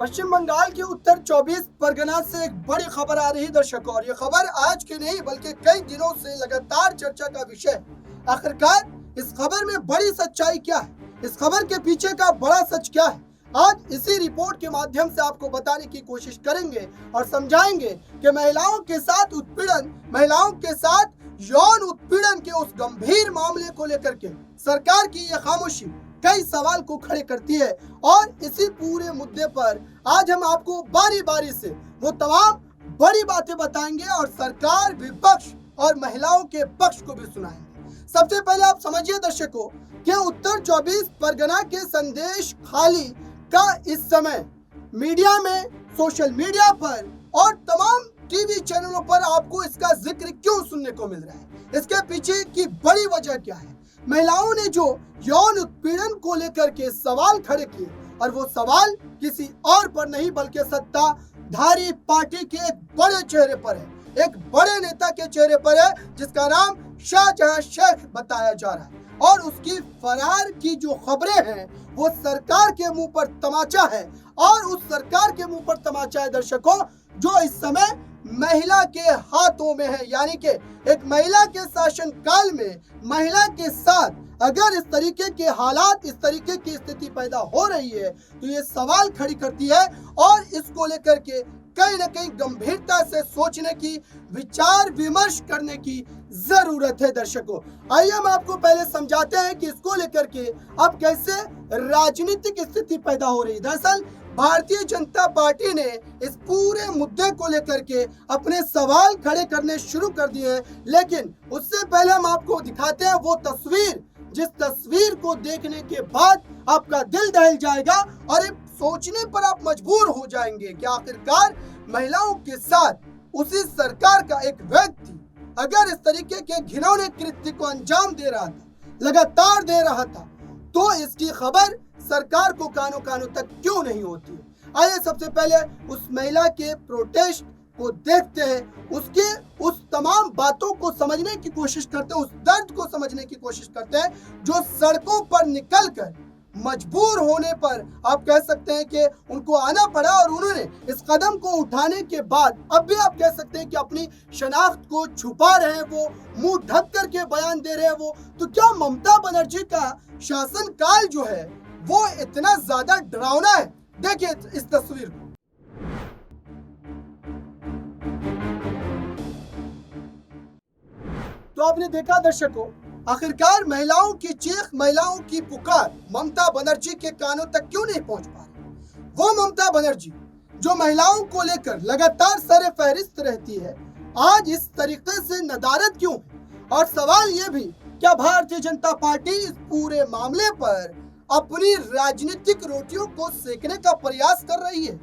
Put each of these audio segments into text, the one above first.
पश्चिम बंगाल के उत्तर 24 परगना से एक बड़ी खबर आ रही दर्शकों, और ये खबर आज की नहीं बल्कि कई दिनों से लगातार चर्चा का विषय है। आखिरकार इस खबर में बड़ी सच्चाई क्या है, इस खबर के पीछे का बड़ा सच क्या है, आज इसी रिपोर्ट के माध्यम से आपको बताने की कोशिश करेंगे और समझाएंगे कि महिलाओं के साथ उत्पीड़न, महिलाओं के साथ यौन उत्पीड़न के उस गंभीर मामले को लेकर के सरकार की यह खामोशी कई सवाल को खड़े करती है। और इसी पूरे मुद्दे पर आज हम आपको बारी बारी से वो तमाम बड़ी बातें बताएंगे और सरकार, विपक्ष और महिलाओं के पक्ष को भी सुनाएंगे। सबसे पहले आप समझिए दर्शकों कि उत्तर 24 परगना के संदेश खाली का इस समय मीडिया में, सोशल मीडिया पर और तमाम टीवी चैनलों पर आपको इसका जिक्र क्यों सुनने को मिल रहा है, इसके पीछे की बड़ी वजह क्या है। महिलाओं ने जो यौन उत्पीड़न को लेकर के सवाल खड़े किए, और वो सवाल किसी और पर नहीं बल्कि सत्ताधारी पार्टी के एक बड़े चेहरे पर है, एक बड़े नेता के चेहरे पर है, जिसका नाम शाहजहां शेख बताया जा रहा है। और उसकी फरार की जो खबरें हैं वो सरकार के मुंह पर तमाचा है, और उस सरकार के मुंह पर तमाचा है दर्शकों जो इस समय महिला के हाथों में है। यानी कि एक महिला के शासन काल में महिला के साथ अगर इस तरीके के हालात, इस तरीके की स्थिति पैदा हो रही है तो ये सवाल खड़ी करती है, और इसको लेकर के कहीं न कहीं गंभीरता से सोचने की, विचार विमर्श करने की जरूरत है दर्शकों। आइए हम आपको पहले समझाते हैं कि इसको लेकर के अब कैसे राजनीतिक स्थिति पैदा हो रही है। दरअसल भारतीय जनता पार्टी ने इस पूरे मुद्दे को लेकर के अपने सवाल खड़े करने शुरू कर दिए हैं, लेकिन उससे पहले हम आपको दिखाते हैं वो तस्वीर, जिस तस्वीर को देखने के बाद आपका दिल दहल जाएगा और एक सोचने पर आप मजबूर हो जाएंगे कि आखिरकार महिलाओं के साथ उसी सरकार का एक व्यक्ति अगर इस तरीके के घिनौने कृत्य को अंजाम दे रहा था, लगातार दे रहा था, तो इसकी खबर सरकार को कानों कानों तक क्यों नहीं होती। आइए सबसे पहले उस महिला के प्रोटेस्ट को देखते हैं, उसके उस तमाम बातों को समझने की कोशिश करते हैं, उस दर्द को समझने की कोशिश करते हैं जो सड़कों पर निकलकर मजबूर होने पर आप कह सकते हैं कि उनको आना पड़ा, और उन्होंने इस कदम को उठाने के बाद अब भी आप कह सकते हैं कि अपनी शनाख्त को छुपा रहे हैं, वो मुंह ढक करके बयान दे रहे हैं। वो तो क्या ममता बनर्जी का शासनकाल जो है वो इतना ज्यादा डरावना है? देखिए इस तस्वीर को। तो आपने देखा दर्शकों, आखिरकार महिलाओं की चीख, महिलाओं की पुकार ममता बनर्जी के कानों तक क्यों नहीं पहुंच पा रही। वो ममता बनर्जी जो महिलाओं को लेकर लगातार सरे फहरिस्त रहती है, आज इस तरीके से नदारद क्यों है। और सवाल ये भी, क्या भारतीय जनता पार्टी इस पूरे मामले पर अपनी राजनीतिक रोटियों को सेकने का प्रयास कर रही है?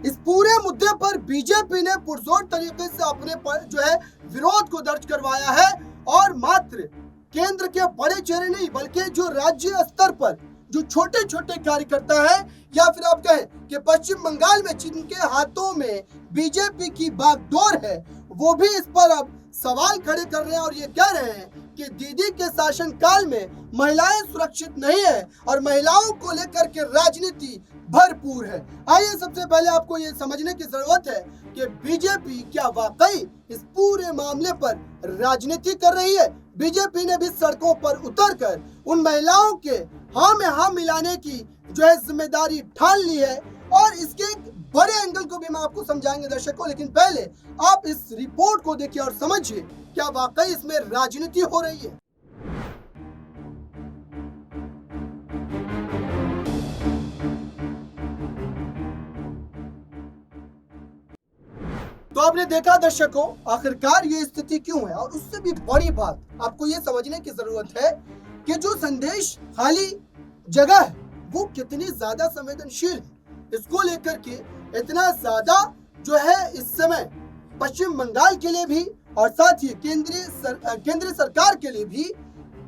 इस पूरे मुद्दे पर बीजेपी ने पुरजोर तरीके से अपने पर जो है विरोध को दर्ज करवाया है, और मात्र केंद्र के बड़े चेहरे नहीं बल्कि जो राज्य स्तर पर जो छोटे छोटे कार्यकर्ता है, या फिर आप कहें कि पश्चिम बंगाल में जिनके हाथों में बीजेपी की बागडोर है, वो भी इस पर अब सवाल खड़े कर रहे हैं और ये कह रहे हैं कि दीदी के शासनकाल में महिलाएं सुरक्षित नहीं है और महिलाओं को लेकर के राजनीति भरपूर है। आइए सबसे पहले आपको ये समझने की जरूरत है कि बीजेपी क्या वाकई इस पूरे मामले पर राजनीति कर रही है। बीजेपी ने भी सड़कों पर उतरकर उन महिलाओं के हाँ में हाँ मिलाने की जो है जिम्मेदारी ठान ली है, और इसके एक बड़े एंगल को भी मैं आपको समझाएंगे दर्शकों। लेकिन पहले आप इस रिपोर्ट को देखिए और समझिए क्या वाकई इसमें राजनीति हो रही है। तो आपने देखा दर्शकों, आखिरकार ये स्थिति क्यों है। और उससे भी बड़ी बात आपको ये समझने की जरूरत है कि जो संदेश खाली जगह है वो कितनी ज्यादा संवेदनशील है। इसको लेकर के इतना ज्यादा जो है इस समय पश्चिम बंगाल के लिए भी और साथ ही केंद्रीय सरकार के लिए भी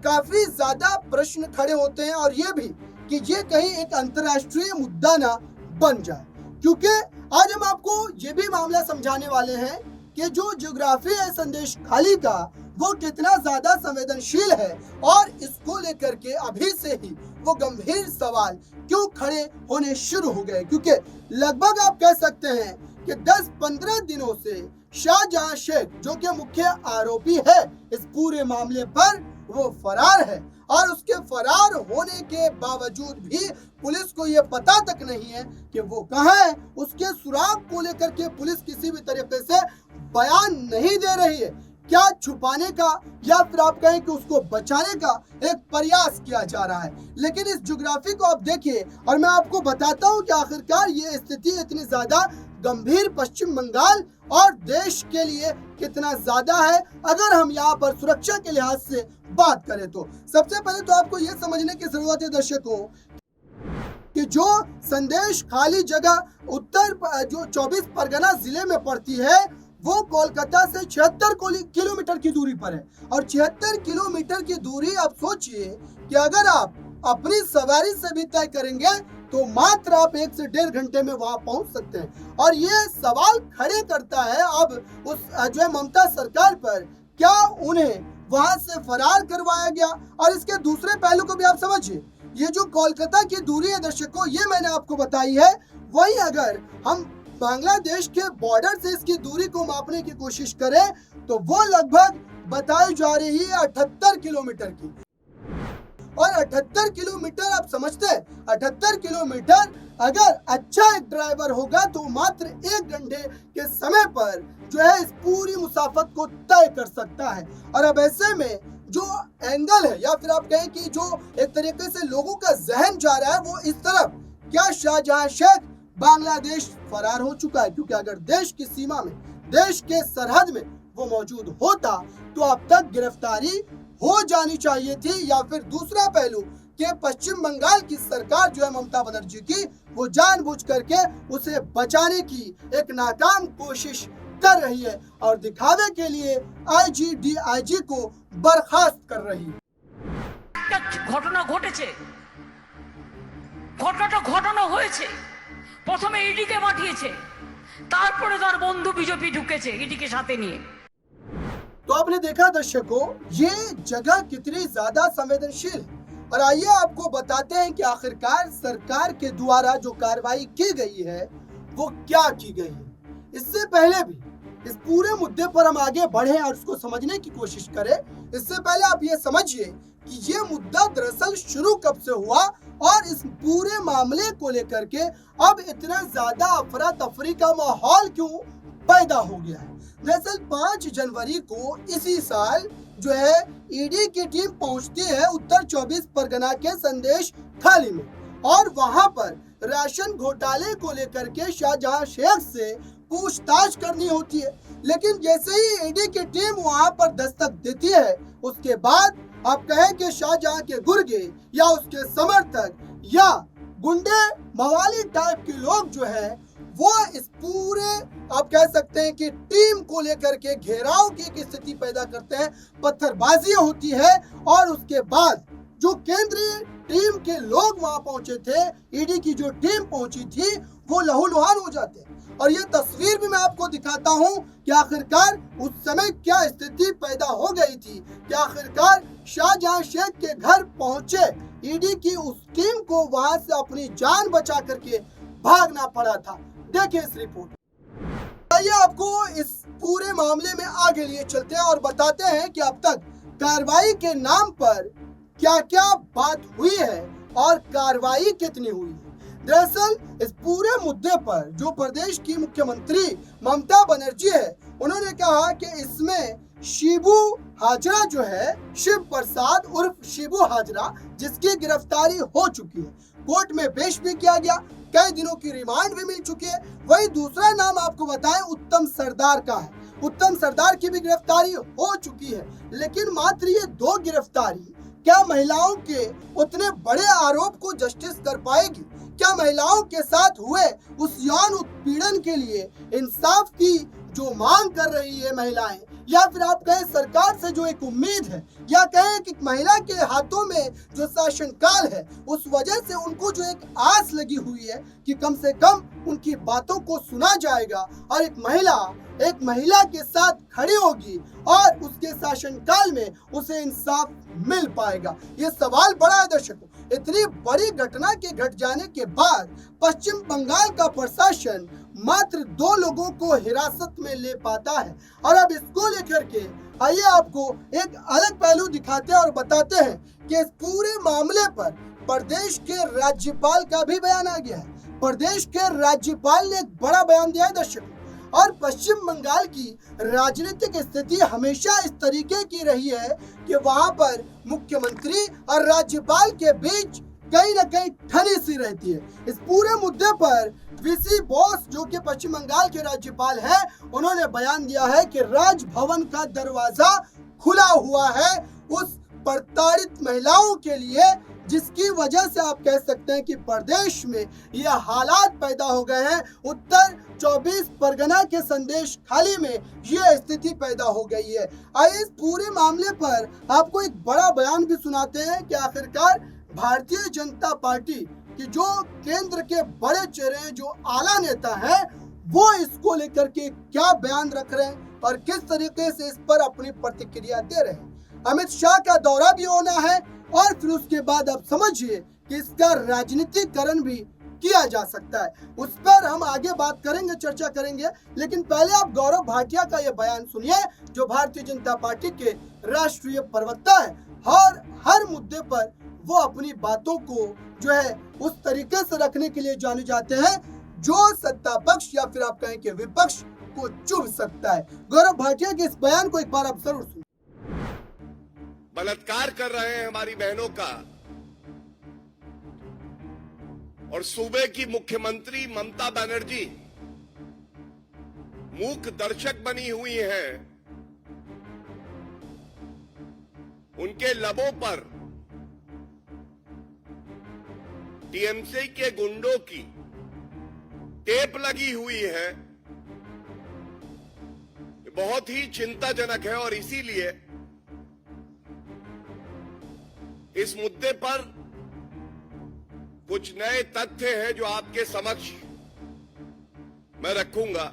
काफी ज्यादा प्रश्न खड़े होते हैं, और ये भी कि ये कहीं एक अंतर्राष्ट्रीय मुद्दा ना बन जाए। क्योंकि आज हम आपको ये भी मामला समझाने वाले हैं कि जो ज्योग्राफी है संदेश खाली का, वो कितना ज्यादा संवेदनशील है और इसको लेकर के अभी से ही वो गंभीर सवाल क्यों खड़े होने शुरू हो गए, क्योंकि लगभग आप कह सकते हैं कि 10-15 दिनों से शाहजहां शेख जो कि मुख्य आरोपी है इस पूरे मामले पर, वो फरार है और उसके फरार होने के बावजूद भी पुलिस को ये पता तक नहीं है कि वो कहाँ है। उसके सुराग को लेकर के पुलिस किसी भी तरीके से बयान नहीं दे रही है। क्या छुपाने का या फिर आप कहें कि उसको बचाने का एक प्रयास किया जा रहा है। लेकिन इस ज्योग्राफी को आप देखिए और मैं आपको बताता हूं कि आखिरकार ये स्थिति इतनी ज्यादा गंभीर पश्चिम बंगाल और देश के लिए कितना ज्यादा है अगर हम यहाँ पर सुरक्षा के लिहाज से बात करें तो। सबसे पहले तो आपको ये समझने की जरूरत है दर्शकों कि जो संदेश खाली जगह उत्तर जो 24 परगना जिले में पड़ती है वो कोलकाता से 76 किलोमीटर की दूरी पर है। और 76 किलोमीटर की दूरी आप सोचिए कि अगर आप अपनी सवारी से भी तय करेंगे तो मात्र आप 1 से 1.5 घंटे में वहां पहुंच सकते हैं। और ये सवाल खड़े करता है अब उस जो है ममता सरकार पर, क्या उन्हें वहां से फरार करवाया गया। और इसके दूसरे पहलू को भी आप समझिए, ये जो कोलकाता की दूरी है दर्शकों, ये मैंने आपको बताई है, वही अगर हम बांग्लादेश के बॉर्डर से इसकी दूरी को मापने की कोशिश करें तो वो लगभग बताई जा रही है 78 किलोमीटर की। और 78 किलोमीटर आप समझते हैं, 78 किलोमीटर अगर अच्छा एक ड्राइवर होगा तो मात्र 1 घंटे के समय पर जो है इस पूरी मुसाफत को तय कर सकता है। और अब ऐसे में जो एंगल है या फिर आप कहें कि जो एक तरीके से लोगों का जहन जा रहा है वो इस तरफ, क्या शाहजहां शेख बांग्लादेश फरार हो चुका है। क्योंकि अगर देश की सीमा में, देश के सरहद में वो मौजूद होता तो अब तक गिरफ्तारी हो जानी चाहिए थी। या फिर दूसरा पहलू कि पश्चिम बंगाल की सरकार जो है ममता बनर्जी की, वो जानबूझ करके उसे बचाने की एक नाकाम कोशिश कर रही है और दिखावे के लिए आईजी को बर्खास्त कर रही है। ঘটনা ঘটেছে, ঘটনাটা ঘটানো হয়েছে, প্রথমে ইডিকে পাঠিয়েছে, তারপরে তার বন্ধু বিজেপি ঢুকেছে ইডিকে সাথে নিয়ে। तो आपने देखा दर्शकों ये जगह कितनी ज्यादा संवेदनशील है। और आइए आपको बताते हैं कि आखिरकार सरकार के द्वारा जो कार्रवाई की गई है वो क्या की गई है। इससे पहले भी इस पूरे मुद्दे पर हम आगे बढ़े और उसको समझने की कोशिश करें, इससे पहले आप ये समझिए कि ये मुद्दा दरअसल शुरू कब से हुआ और इस पूरे मामले को लेकर के अब इतना ज्यादा अफरा तफरी का माहौल क्यों पैदा हो गया है। दरअसल 5 जनवरी को इसी साल जो है ईडी की टीम पहुंचती है उत्तर 24 परगना के संदेश खाली में और वहां पर राशन घोटाले को लेकर के शाहजहां शेख से पूछताछ करनी होती है। लेकिन जैसे ही ईडी की टीम वहां पर दस्तक देती है उसके बाद आप कहें कि शाहजहां के गुर्गे या उसके समर्थक या गुंडे मवाली टाइप के लोग जो है वो इस पूरे आप कह सकते हैं कि टीम को लेकर के घेराव की एक स्थिति पैदा करते हैं, पत्थरबाजी होती है और उसके बाद जो केंद्रीय टीम के लोग वहां पहुंचे थे, ईडी की जो टीम पहुंची थी, वो लहूलुहान हो जाते हैं। और ये तस्वीर भी मैं आपको दिखाता हूं कि आखिरकार उस समय क्या स्थिति पैदा हो गई थी कि आखिरकार शाहजहां शेख के घर पहुंचे ईडी की उस टीम को वहां से अपनी जान बचा करके भागना पड़ा था। देखिए इस रिपोर्ट। आइए आपको इस पूरे मामले में आगे लिए चलते हैं और बताते हैं कि अब तक कार्रवाई के नाम पर क्या क्या बात हुई है और कार्रवाई कितनी हुई है। दरअसल इस पूरे मुद्दे पर जो प्रदेश की मुख्यमंत्री ममता बनर्जी है, उन्होंने कहा कि इसमें शिबू हाजरा जो है, शिव प्रसाद उर्फ शिबू हाजरा, जिसकी गिरफ्तारी हो चुकी है, कोर्ट में पेश भी किया गया, कई दिनों की रिमांड भी मिल चुकी है। वही दूसरा नाम आपको बताएं उत्तम सरदार का है, उत्तम सरदार की भी गिरफ्तारी हो चुकी है। लेकिन मात्र ये 2 गिरफ्तारी क्या महिलाओं के उतने बड़े आरोप को जस्टिस कर पाएगी? क्या महिलाओं के साथ हुए उस यौन उत्पीड़न के लिए इंसाफ की जो मांग कर रही है महिलाएं, या फिर आप कहें सरकार से जो एक उम्मीद है, या कहें कि महिला के हाथों में जो शासनकाल है उस वजह से उनको जो एक आस लगी हुई है कि कम से कम उनकी बातों को सुना जाएगा और एक महिला के साथ खड़ी होगी और उसके शासनकाल में उसे इंसाफ मिल पाएगा। ये सवाल बड़ा है दर्शकों। इतनी बड़ी घटना के घट जाने के बाद पश्चिम बंगाल का प्रशासन मात्र 2 लोगों को हिरासत में ले पाता है, और अब इसको लेकर के आइए आपको एक अलग पहलू दिखाते हैं और बताते हैं कि इस पूरे मामले पर प्रदेश के राज्यपाल का भी बयान आ गया है। प्रदेश के राज्यपाल ने एक बड़ा बयान दिया है दर्शकों। और पश्चिम बंगाल की राजनीतिक स्थिति हमेशा इस तरीके की रही है कि वहां पर मुख्यमंत्री और राज्यपाल के बीच कहीं न कहीं ठनी सी रहती है। इस पूरे मुद्दे पर वीसी बोस जो कि पश्चिम बंगाल के राज्यपाल हैं, उन्होंने बयान दिया है कि राजभवन का दरवाजा खुला हुआ है उस प्रताड़ित महिलाओं के लिए, जिसकी वजह से आप कह सकते हैं कि प्रदेश में यह हालात पैदा हो गए हैं। उत्तर 24 परगना के संदेश खाली में यह स्थिति पैदा हो गई है। आइए इस पूरे मामले पर आपको एक बड़ा बयान भी सुनाते हैं कि आखिरकार भारतीय जनता पार्टी की जो केंद्र के बड़े चेहरे हैं, जो आला नेता हैं, वो इसको लेकर के क्या बयान रख रहे हैं और किस तरीके से इस पर अपनी प्रतिक्रिया दे रहे हैं। अमित शाह का दौरा भी होना है और फिर उसके बाद आप समझिए कि इसका राजनीतिकरण भी किया जा सकता है। उस पर हम आगे बात करेंगे, चर्चा करेंगे, लेकिन पहले आप गौरव भाटिया का यह बयान सुनिए, जो भारतीय जनता पार्टी के राष्ट्रीय प्रवक्ता है और हर मुद्दे पर वो अपनी बातों को जो है उस तरीके से रखने के लिए जाने जाते हैं जो सत्ता पक्ष या फिर आप कहें कि विपक्ष को चुभ सकता है। गौरव भाटिया के इस बयान को एक बार आप जरूर सुनिए। बलात्कार कर रहे हैं हमारी बहनों का, और सूबे की मुख्यमंत्री ममता बनर्जी मूक दर्शक बनी हुई हैं। उनके लबों पर टीएमसी के गुंडों की टेप लगी हुई है। बहुत ही चिंताजनक है और इसीलिए इस मुद्दे पर कुछ नए तथ्य हैं जो आपके समक्ष मैं रखूंगा।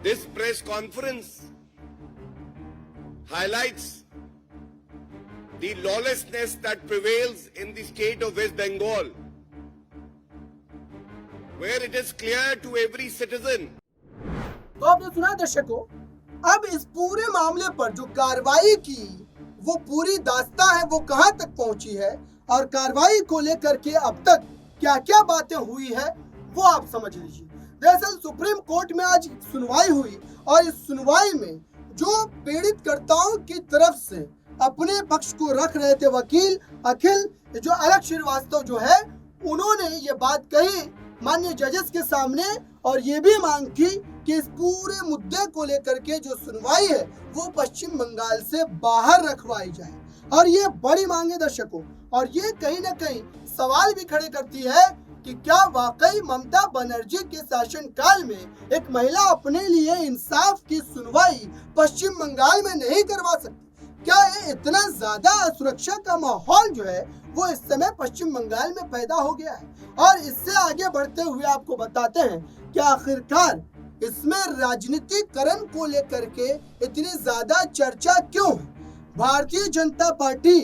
This press conference highlights the lawlessness that prevails in the state of West Bengal, where it is clear to every citizen. तो आपने सुना दर्शकों, अब इस पूरे मामले पर जो कार्रवाई की वो पूरी दास्तां है वो कहां तक पहुंची है और कार्रवाई को लेकर के अब तक क्या क्या बातें हुई है वो आप समझ लीजिए। दरअसल सुप्रीम कोर्ट में आज सुनवाई हुई और इस सुनवाई में जो पीड़ित कर्ताओं की तरफ से अपने पक्ष को रख रहे थे वकील अखिल जो अलग श्रीवास्तव जो है, उन्होंने ये बात कही माननीय जजेस के सामने और ये भी मांग की कि इस पूरे मुद्दे को लेकर के जो सुनवाई है वो पश्चिम बंगाल से बाहर रखवाई जाए। और ये बड़ी मांग है दर्शकों, और ये कहीं ना कहीं सवाल भी खड़े करती है कि क्या वाकई ममता बनर्जी के शासनकाल में एक महिला अपने लिए इंसाफ की सुनवाई पश्चिम बंगाल में नहीं करवा सकती? क्या ये इतना ज्यादा असुरक्षा का माहौल जो है वो इस समय पश्चिम बंगाल में पैदा हो गया है? और इससे आगे बढ़ते हुए आपको बताते हैं कि आखिरकार इसमें राजनीतिकरण को लेकर के इतनी ज्यादा चर्चा क्यों है? भारतीय जनता पार्टी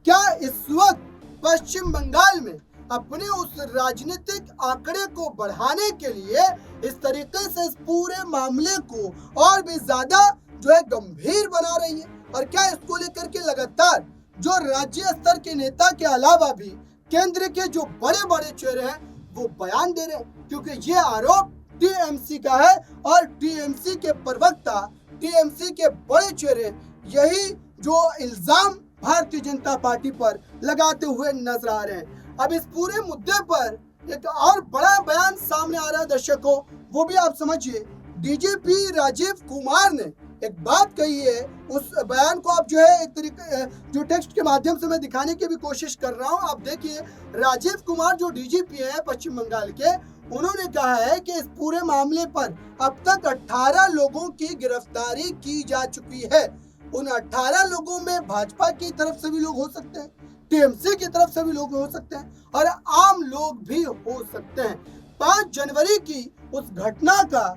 क्या इस वक्त पश्चिम बंगाल में अपने उस राजनीतिक आंकड़े को बढ़ाने के लिए इस तरीके से इस पूरे मामले को और भी ज्यादा जो है गंभीर बना रही है? और क्या इसको लेकर के लगातार जो राज्य स्तर के नेता के अलावा भी केंद्र के जो बड़े बड़े चेहरे हैं वो बयान दे रहे हैं? क्योंकि ये आरोप टीएमसी का है और टीएमसी के प्रवक्ता, टीएमसी के बड़े चेहरे यही जो इल्जाम भारतीय जनता पार्टी पर लगाते हुए नजर आ रहे हैं। अब इस पूरे मुद्दे पर एक और बड़ा बयान सामने आ रहा है दर्शकों, वो भी आप समझिए। डीजीपी राजीव कुमार ने एक बात कही है, उस बयान को आप जो है एक तरीके जो टेक्स्ट के माध्यम से मैं दिखाने की भी कोशिश कर रहा हूं। आप देखिए, राजीव कुमार जो डीजीपी है पश्चिम बंगाल के, उन्होंने कहा है कि इस पूरे मामले पर अब तक 18 लोगों की गिरफ्तारी की जा चुकी है। उन 18 लोगों में भाजपा की तरफ से भी लोग हो सकते हैं, टीएमसी की तरफ से भी लोग हो सकते हैं और आम लोग भी हो सकते हैं। 5 जनवरी की उस घटना का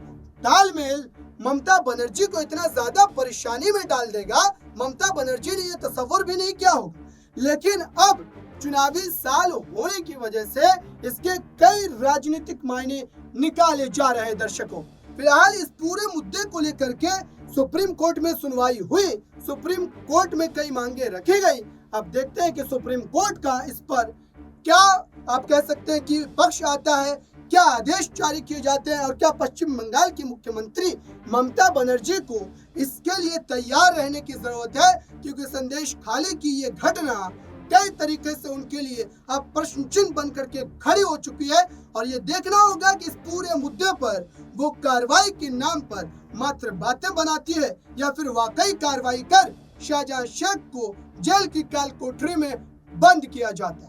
तालमेल ममता बनर्जी को इतना ज्यादा परेशानी में डाल देगा, ममता बनर्जी ने यह तस्वर भी नहीं किया होगा। लेकिन अब चुनावी साल होने की वजह से इसके कई राजनीतिक मायने निकाले जा रहे हैं। दर्शकों, फिलहाल इस पूरे मुद्दे को लेकर के सुप्रीम कोर्ट में सुनवाई हुई, सुप्रीम कोर्ट में कई मांगे रखी गई। अब देखते हैं कि सुप्रीम कोर्ट का इस पर क्या आप कह सकते हैं कि पक्ष आता है, क्या आदेश जारी किए जाते हैं और क्या पश्चिम बंगाल की मुख्यमंत्री ममता बनर्जी को इसके लिए तैयार रहने की जरूरत है, क्योंकि संदेश खाली की ये घटना कई तरीके से उनके लिए अब प्रश्न चिन्ह बन करके खड़ी हो चुकी है। और ये देखना होगा कि इस पूरे मुद्दे पर वो कार्रवाई के नाम पर मात्र बातें बनाती है या फिर वाकई कार्रवाई कर शाहजहां शेख को जेल की काल कोठरी में बंद किया जाता है।